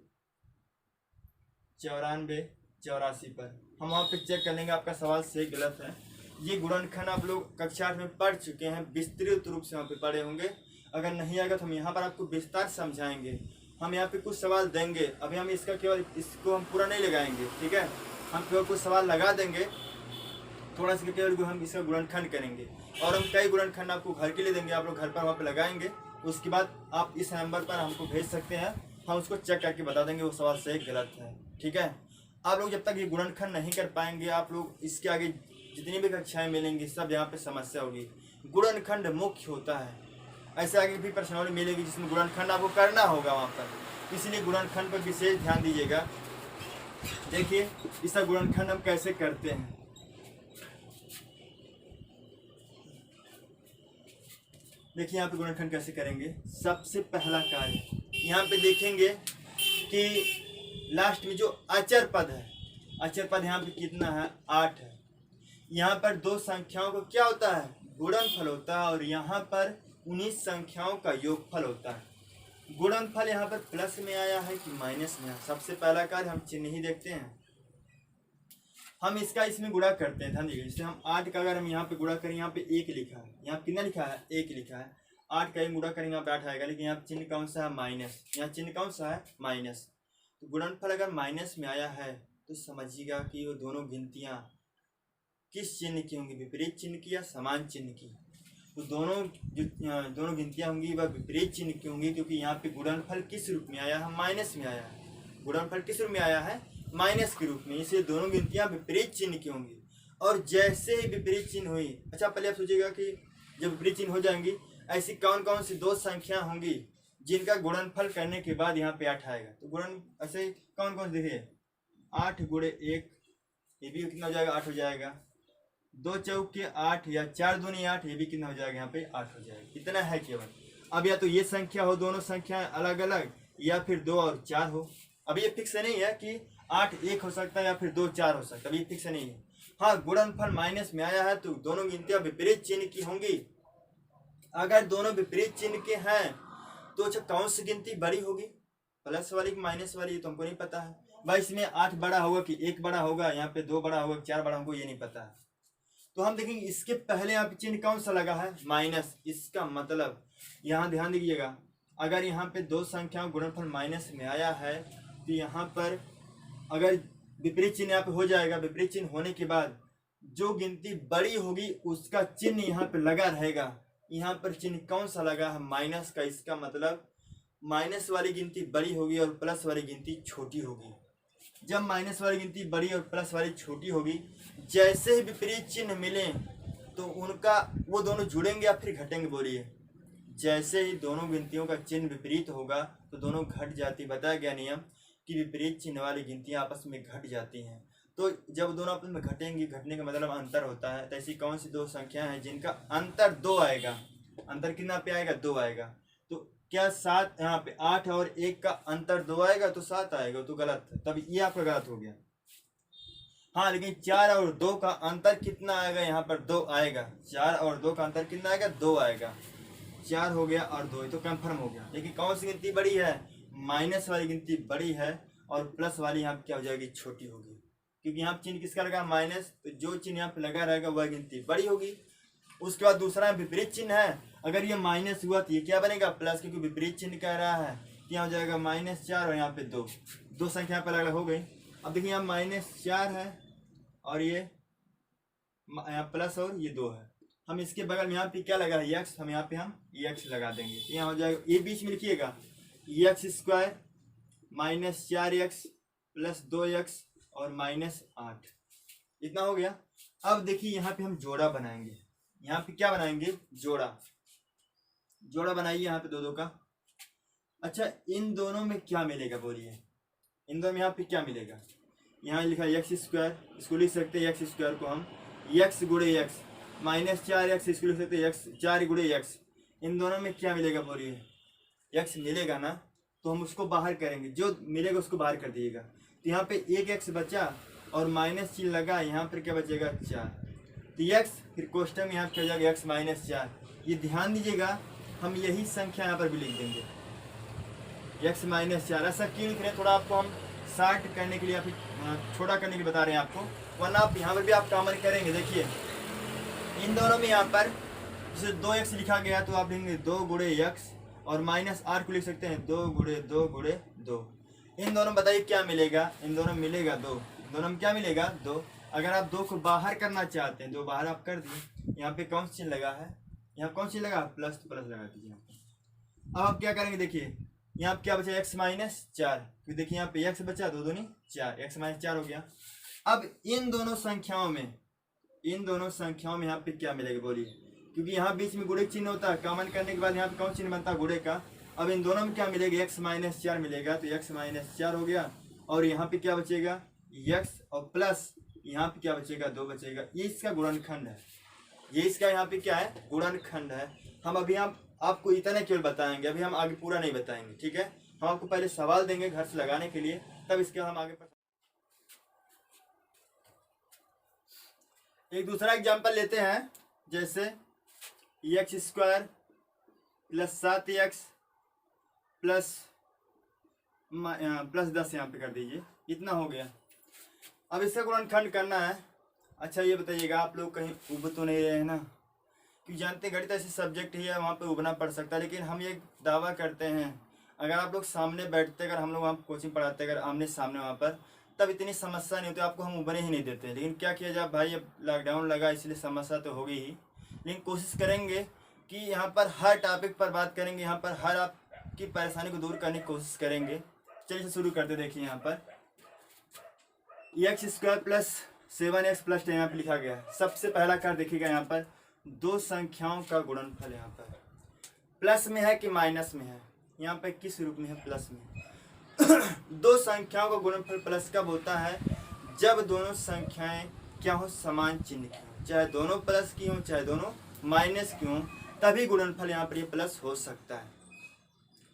94 84 पर। हम वहाँ पे चेक कर लेंगे आपका सवाल सही गलत है। ये गुणनखंड आप लोग कक्षा 8 में पढ़ चुके हैं, विस्तृत रूप से वहाँ पे पढ़े होंगे। अगर नहीं आएगा तो हम यहाँ पर आपको विस्तार समझाएंगे। हम यहाँ पे कुछ सवाल देंगे, अभी हम इसका केवल इसको हम पूरा नहीं लगाएंगे, ठीक है। हम केवल कुछ सवाल लगा देंगे, थोड़ा सा केवल हम इसका गुणनखंड करेंगे और हम कई गुणनखंड आपको घर के लिए देंगे, आप लोग घर पर वहाँ पे लगाएंगे। उसके बाद आप इस नंबर पर हमको भेज सकते हैं, हम उसको चेक करके बता देंगे वो सवाल सही गलत है, ठीक है। आप लोग जब तक ये गुणनखंड नहीं कर पाएंगे, आप लोग इसके आगे जितनी भी कक्षाएं मिलेंगी सब यहाँ पे समस्या होगी। गुणनखंड मुख्य होता है, ऐसे आगे भी प्रश्नावली मिलेगी जिसमें गुणनखंड आपको करना होगा वहाँ पर, इसलिए गुणनखंड पर विशेष ध्यान दीजिएगा। देखिए इसका गुणनखंड हम कैसे करते हैं। देखिए यहाँ पे गुणनखंड कैसे करेंगे। सबसे पहला कार्य यहाँ पे देखेंगे कि लास्ट में जो अचर पद है, अचर पद यहाँ पे कितना है, 8 है। यहाँ पर दो संख्याओं को क्या होता है, गुणनफल होता है और यहाँ पर उन्हीं संख्याओं का योगफल होता है। गुणनफल यहाँ पर प्लस में आया है कि माइनस में आया। सबसे पहला कार्य हम चिन्ह ही देखते हैं, हम इसका इसमें गुणा करते हैं। ध्यान दीजिए, जैसे हम 8 का अगर हम यहाँ पे गुणा करें, यहाँ पे 1 लिखा है, यहाँ कितना लिखा है, 1 लिखा है। 8 का गुणा करेंगे यहाँ पे 8 आएगा, लेकिन यहाँ चिन्ह कौन सा है, माइनस। यहाँ चिन्ह कौन सा है, माइनस। तो गुणनफल अगर माइनस में आया है तो समझिएगा कि वो दोनों गिनतियाँ किस चिन्ह की होंगी, विपरीत चिन्ह की या समान चिन्ह की। तो दोनों गिनतियां होंगी वह विपरीत चिन्ह की होंगी, क्योंकि यहाँ पे गुणनफल किस रूप में आया है, माइनस में आया है। गुणनफल किस रूप में आया है, माइनस के रूप में, इसलिए दोनों गिनतियां विपरीत चिन्ह की होंगी। और जैसे ही विपरीत चिन्ह हुई, अच्छा पहले आप सोचिएगा कि जब विपरीत चिन्ह हो जाएंगी, ऐसी कौन कौन सी दो संख्या होंगी जिनका गुणनफल करने के बाद यहाँ पे 8 आएगा। तो गुणन ऐसे कौन कौन से देखिए, 8 गुणे 1, ये भी कितना हो जाएगा, 8 हो जाएगा। 2 चौके 8 या 4 दूनी 8, ये भी कितना हो जाएगा, यहाँ पे 8 हो जाएगा। कितना है केवल। अब या तो ये संख्या हो, दोनों संख्याएं अलग अलग, या फिर 2 और 4 हो। अब ये फिक्स नहीं है कि 8 1 हो सकता है या फिर 2 4 हो सकता है, अभी फिक्स नहीं है। हाँ, गुणनफल माइनस में आया है तो दोनों गिनतियां विपरीत चिन्ह की होंगी। अगर दोनों विपरीत चिन्ह के हैं तो अच्छा कौन सी गिनती बड़ी होगी, प्लस वाली कि माइनस वाली, ये तो हमको नहीं पता है भाई। इसमें 8 बड़ा होगा कि 1 बड़ा होगा, यहाँ पे 2 बड़ा होगा कि 4 बड़ा होगा, ये नहीं पता है। तो हम देखेंगे इसके पहले यहाँ पे चिन्ह कौन सा लगा है, माइनस। इसका मतलब यहाँ ध्यान दीजिएगा, अगर यहाँ पे दो संख्याओं गुणनफल माइनस में आया है तो यहाँ पर अगर विपरीत चिन्ह यहाँ पे हो जाएगा, विपरीत चिन्ह होने के बाद जो गिनती बड़ी होगी उसका चिन्ह यहाँ पे लगा रहेगा। यहाँ पर चिन्ह कौन सा लगा है, माइनस का। इसका मतलब माइनस वाली गिनती बड़ी होगी और प्लस वाली गिनती छोटी होगी। जब माइनस वाली गिनती बड़ी और प्लस वाली छोटी होगी, जैसे ही विपरीत चिन्ह मिले तो उनका वो दोनों जुड़ेंगे या फिर घटेंगे, बोलिए। जैसे ही दोनों गिनतियों का चिन्ह विपरीत होगा तो दोनों घट जाती। बताया गया नियम कि विपरीत चिन्ह वाली गिनतियां आपस में घट जाती हैं। तो जब दोनों आपस में घटेंगी, घटने का मतलब अंतर होता है। तो ऐसी कौन सी दो संख्याएं हैं जिनका अंतर 2 आएगा। अंतर कितना पे आएगा, 2 आएगा। तो क्या 7, यहाँ पे 8 और 1 का अंतर 2 आएगा तो 7 आएगा, तो गलत है, तब ये आपका गलत हो गया। हाँ, लेकिन 4 और 2 का अंतर कितना आएगा, यहाँ पर 2 आएगा। 4 और 2 का अंतर कितना आएगा, 2 आएगा। 4 हो गया और 2, तो कंफर्म हो गया। लेकिन कौन सी गिनती बड़ी है, माइनस वाली गिनती बड़ी है और प्लस वाली यहाँ क्या हो जाएगी, छोटी होगी। क्योंकि यहाँ चिन्ह किसका लगा, माइनस, तो जो चिन्ह यहाँ पे लगा रहेगा वह गिनती बड़ी होगी। उसके बाद दूसरा विपरीत चिन्ह है, अगर ये माइनस हुआ तो ये क्या बनेगा, प्लस, क्योंकि विपरीत चिन्ह कह रहा है। क्या हो जाएगा, -4 और यहाँ पे 2, दो संख्या पे अलग हो गई। अब देखिए यहाँ -4 है और ये यहाँ प्लस और ये 2 है। हम इसके बगल में यहाँ पे क्या लगा है, x, हम यहाँ पे हम x लगा देंगे। यहाँ हो जाएगा, ये बीच में लिखिएगा x² -4x + 2x और -8, इतना हो गया। अब देखिए यहाँ पे हम जोड़ा बनाएंगे। यहाँ पे क्या बनाएंगे, जोड़ा बनाइए यहाँ पे 2 का। अच्छा, इन दोनों में क्या मिलेगा, बोलिए। इन दोनों में यहाँ पे क्या मिलेगा, यहाँ लिखा है x², इसको लिख सकते हैं x² को हम x गुणे x, -4x इसको लिख सकते हैं x, 4 गुणे x। इन दोनों में क्या मिलेगा, बोलिए। x मिलेगा ना, तो हम उसको बाहर करेंगे, जो मिलेगा उसको बाहर कर दिएगा। तो यहाँ पे 1x बचा और माइनस चिन्ह लगा, यहाँ पर क्या बचेगा, 4। तो x फिर कोष्टक में यहाँ क्या हो जाएगा, x -4। ये ध्यान दीजिएगा, हम यही संख्या यहाँ पर भी लिख देंगे, x -4। ऐसा क्यों लिख रहे हैं, थोड़ा आपको हम शार्ट करने के लिए या फिर छोटा करने के लिए बता रहे हैं आपको, वरना आप यहाँ पर भी आप कॉमन करेंगे। देखिए इन दोनों में यहाँ पर जैसे 2x लिखा गया तो आप लिखेंगे 2 गुणे x और -8 को लिख सकते हैं 2 गुणे 2 गुणे 2। इन दोनों बताइए क्या मिलेगा, इन दोनों मिलेगा 2। इन दोनों में क्या मिलेगा, 2। अगर आप 2 को बाहर करना चाहते हैं, 2 बाहर आप कर दिए। यहाँ पे कौन सा चिन्ह लगा है, यहाँ कौन सी लगा, प्लस, तो प्लस लगा दीजिए। अब आप क्या करेंगे, देखिए यहाँ पे क्या बचा, x -4, क्योंकि देखिए यहाँ पे x बचा, 2 दूनी 4, x -4 हो गया। अब इन दोनों संख्याओं में यहाँ पे क्या मिलेगा, बोलिए। क्योंकि यहाँ बीच में गुणे चिन्ह होता है, कॉमन करने के बाद यहाँ पे कौन चिन्ह बनता है, गुणे का। अब इन दोनों में क्या मिलेगा, x -4 मिलेगा, तो x -4 हो गया। और यहाँ पे क्या बचेगा, x और प्लस यहाँ पे क्या बचेगा, 2 बचेगा। ये इसका गुणनखंड है, ये इसका यहाँ पे क्या है, गुणनखंड है। हम अभी आपको इतना केवल बताएंगे, अभी हम आगे पूरा नहीं बताएंगे, ठीक है। हम आपको पहले सवाल देंगे घर से लगाने के लिए, तब इसके हम आगे एक दूसरा एग्जांपल लेते हैं। जैसे x² + 7x + 10 यहाँ पे कर दीजिए, इतना हो गया। अब इसका गुणनखंड करना है। अच्छा ये बताइएगा, आप लोग कहीं उब तो नहीं रहे हैं ना, क्योंकि जानते गणित ऐसे सब्जेक्ट ही है वहाँ पे उबना पड़ सकता है। लेकिन हम ये दावा करते हैं, अगर आप लोग सामने बैठते, अगर हम लोग वहाँ कोचिंग पढ़ाते, अगर आमने सामने वहाँ पर, तब इतनी समस्या नहीं होती, आपको हम उबरने ही नहीं देते। लेकिन क्या किया जाए भाई, अब लॉकडाउन लगा इसलिए समस्या तो होगी ही, लेकिन कोशिश करेंगे कि यहाँ पर हर टॉपिक पर बात करेंगे, यहाँ पर हर आपकी परेशानी को दूर करने की कोशिश करेंगे। चलिए शुरू करते। देखिए यहाँ पर x² प्लस 7x प्लस 10 यहाँ पर लिखा गया है। सबसे पहला कार्य देखिएगा यहाँ पर दो संख्याओं का गुणनफल, यहाँ पर प्लस में है कि माइनस में है, यहाँ पर किस रूप में है, प्लस में। दो संख्याओं का गुणनफल प्लस कब होता है, जब दोनों संख्याएं क्या हो, समान चिन्ह की हो, चाहे दोनों प्लस की हो चाहे दोनों माइनस की हो, तभी गुणनफल यहाँ पर ये प्लस हो सकता है।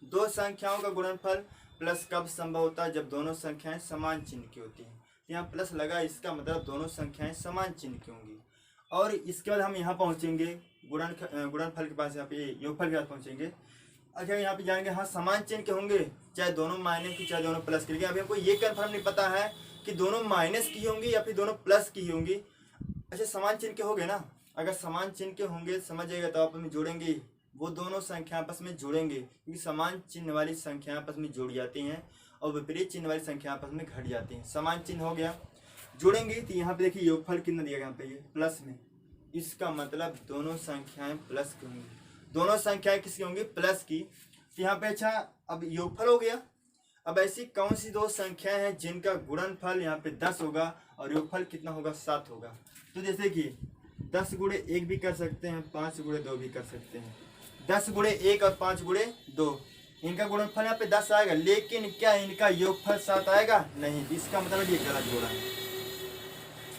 दो संख्याओं का गुणनफल प्लस कब संभव होता है, जब दोनों संख्याएं समान चिन्ह की होती हैं। यहाँ प्लस लगा, इसका मतलब दोनों संख्याएं समान चिन्ह की होंगी। और इसके बाद हम यहाँ पहुँचेंगे गुणनफल के पास, यहाँ पे योगफल के पास पहुँचेंगे। अच्छा यहाँ पे जाएंगे, हाँ समान चिन्ह के होंगे, चाहे दोनों माइनस की चाहे दोनों प्लस की। लेकिन अभी हमको ये कन्फर्म नहीं पता है कि दोनों माइनस की होंगी या फिर दोनों प्लस की होंगी। अच्छा समान चिन्ह के होंगे ना, अगर समान चिन्ह के होंगे समझ जाइएगा तो आपस में जोड़ेंगे, वो दोनों संख्या आपस में जोड़ेंगे, क्योंकि समान चिन्ह वाली संख्या आपस में जुड़ जाती हैं और विपरीत चिन्ह वाली संख्या आपस में घट जाती हैं। समान चिन्ह हो गया, जोड़ेंगे तो यहाँ पे देखिए योगफल कितना दिया गया, यहाँ पे ये प्लस में, इसका मतलब दोनों संख्याएं प्लस की होंगी। दोनों संख्याएं किसकी होंगी, प्लस की। तो यहाँ पे अच्छा अब योगफल हो गया। अब ऐसी कौन सी दो संख्याएं हैं जिनका गुणनफल यहाँ पे 10 होगा और योगफल कितना होगा, 7 होगा। तो जैसे कि 10 गुणे 1 भी कर सकते हैं, 5 गुणे 2 भी कर सकते हैं। 10 गुणे 1 और 5 गुणे 2, इनका गुणनफल यहाँ पे 10 आएगा, लेकिन क्या इनका योगफल 7 आएगा, नहीं। इसका मतलब ये गलत जोड़ा है।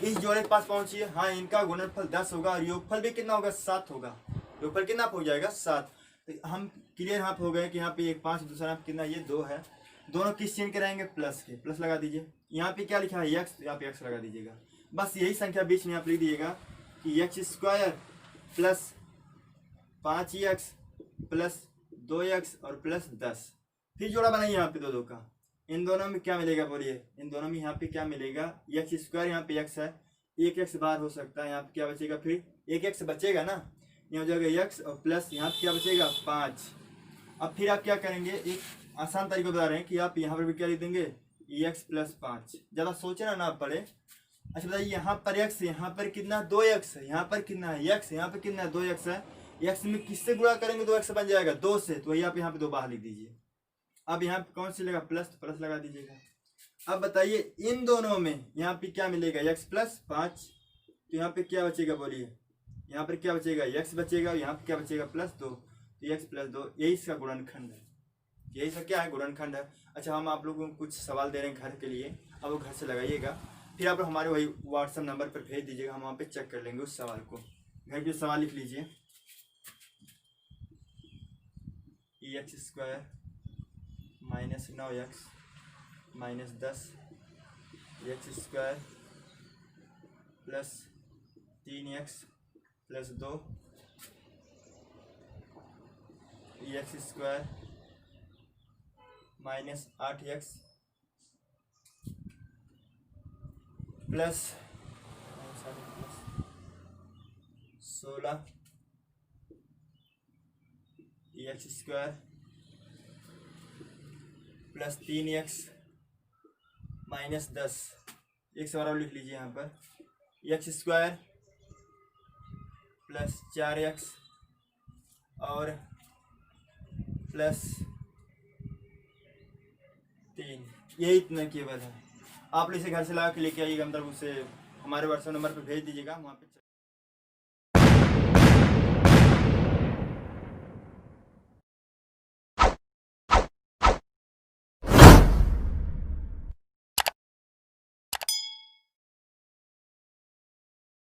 इस जोड़े के पास पहुंचिए, हाँ इनका गुणनफल 10 होगा और योगफल भी कितना होगा, 7 होगा। योगफल कितना हो जाएगा, 7। तो हम क्लियर यहाँ पे हो गए कि यहाँ पे एक 5, दूसरा यहाँ पे कितना, ये 2 है। दोनों किस चिन्ह के रहेंगे, प्लस के। प्लस लगा दीजिए। यहाँ पे क्या लिखा है, x, यहाँ पे x लगा दीजिएगा। बस यही संख्या बीच में यहाँ पे लिख दीजिएगा कि x² plus 5x plus 2x और प्लस 10। फिर जोड़ा बनाइए यहाँ पे दो का। इन दोनों में क्या मिलेगा बोलिए, इन दोनों में यहाँ पे क्या मिलेगा, x², यहाँ पे x है, एक x बाहर हो सकता है, यहाँ पे क्या बचेगा, फिर एक x बचेगा ना, यहाँ हो जाएगा x और प्लस यहाँ पे क्या बचेगा, 5। अब फिर आप क्या करेंगे, एक आसान तरीका बता रहे हैं कि आप यहाँ पर भी क्या लिख देंगे, x प्लस 5। ज़्यादा सोचना ना पड़े। अच्छा बताइए, यहाँ पर x, यहाँ पर कितना, 2x है, यहाँ पर कितना है x, यहाँ पर कितना है, 2x है। x में किससे गुणा करेंगे, 2x बन जाएगा 2 से, तो वही आप यहाँ पे 2 बाहर लिख दीजिए। अब यहाँ पे कौन सी लेगा, प्लस, तो प्लस लगा दीजिएगा। अब बताइए इन दोनों में यहाँ पे क्या मिलेगा, x प्लस 5, तो यहाँ पे क्या बचेगा बोलिए, यहाँ पर क्या बचेगा, x बचेगा, यहाँ पे क्या बचेगा, प्लस 2, तो x प्लस 2, यही इसका गुणनखंड है। यही सब क्या है, गुणनखंड है। अच्छा हम आप लोगों को कुछ सवाल दे रहे हैं घर के लिए, अब वो घर से लगाइएगा, फिर आप हमारे वही व्हाट्सएप नंबर पर भेज दीजिएगा, हम वहाँ पे चेक कर लेंगे उस सवाल को। घर के सवाल लिख लीजिए, x² minus 9x minus 10, x² plus 3x plus 2, x² minus 8x plus 16, x² plus 3x minus 10। एक सवाल और लिख लीजिए यहाँ पर, x² प्लस 4x और प्लस 3, यही इतना केवल है। आप इसे घर से ला के लेके आइएगा, मतलब उसे हमारे व्हाट्सएप नंबर पर भेज दीजिएगा, वहाँ पे